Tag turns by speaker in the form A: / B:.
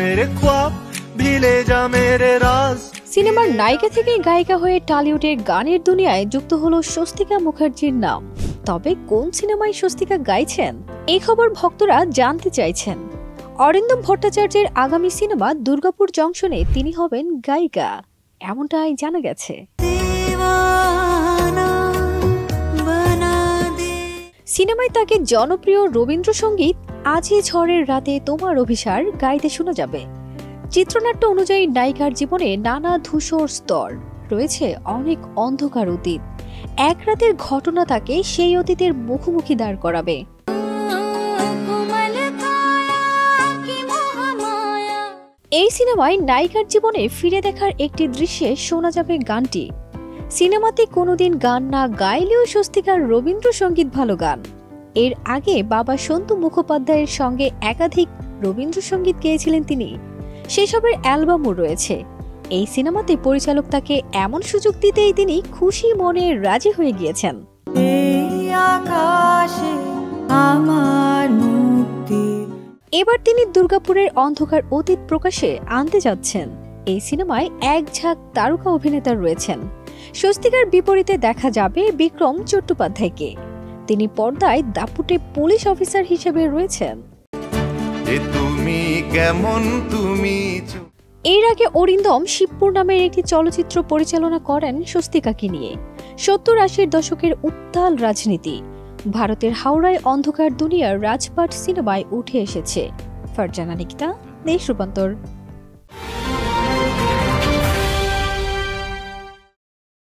A: मेरे ख्वाब भी ले जा मेरे राज।
B: সিনেমার নায়িকা থেকে গায়িকা হয়ে টলিউডের গানের দুনিয়ায় যুক্ত হলো স্বস্তিকা মুখার্জির নাম। তবে কোন সিনেমায় স্বস্তিকা গাইছেন এই খবর ভক্তরা জানতে চাইছেন। অরিন্দম ভট্টাচার্যের আগামী সিনেমা দুর্গাপুর জংশনে তিনি হবেন গায়িকা, এমনটাই জানা গেছে। সিনেমায় তাকে জনপ্রিয় রবীন্দ্রসঙ্গীত আজি ঝড়ের রাতে তোমার অভিসার গাইতে শোনা যাবে। চিত্রনাট্য অনুযায়ী নায়িকার জীবনে নানা ধূসর স্তর রয়েছে, অনেক অন্ধকার অতীত। এক রাতের ঘটনা তাকে সেই অতীতের মুখোমুখি দাঁড় করাবে। এই সিনেমায় নায়িকার জীবনে ফিরে দেখার একটি দৃশ্যে শোনা যাবে গানটি। সিনেমাতে কোনোদিন গান না গাইলেও স্বস্তিকার রবীন্দ্রসঙ্গীত ভালো গান। এর আগে বাবা সন্তু মুখোপাধ্যায়ের সঙ্গে একাধিক রবীন্দ্রসঙ্গীত গেয়েছিলেন তিনি, সেসবের অ্যালবামও রয়েছে। এই সিনেমাতে পরিচালক তাকে এমন সুযোগ দিতেই তিনি খুশি মনে রাজি হয়ে গিয়েছেন। এবার তিনি দুর্গাপুরের অন্ধকার অতীত প্রকাশে আনতে যাচ্ছেন। এই সিনেমায় এক ঝাঁক তারকা অভিনেতা রয়েছেন। স্বস্তিকার বিপরীতে দেখা যাবে বিক্রম চট্টোপাধ্যায়কে। তিনি পর্দায় দাপুটে পুলিশ অফিসার হিসেবে রয়েছেন। এর আগে অরিন্দম শিবপুর নামের একটি চলচ্চিত্র পরিচালনা করেন স্বস্তিকাকে নিয়ে। 70-80 দশকের উত্তাল রাজনীতি ভারতের হাওড়ায় অন্ধকার দুনিয়ার রাজপাট সিনেমায় উঠে এসেছে। ফারজানা নিকিতা, দেশ রূপান্তর।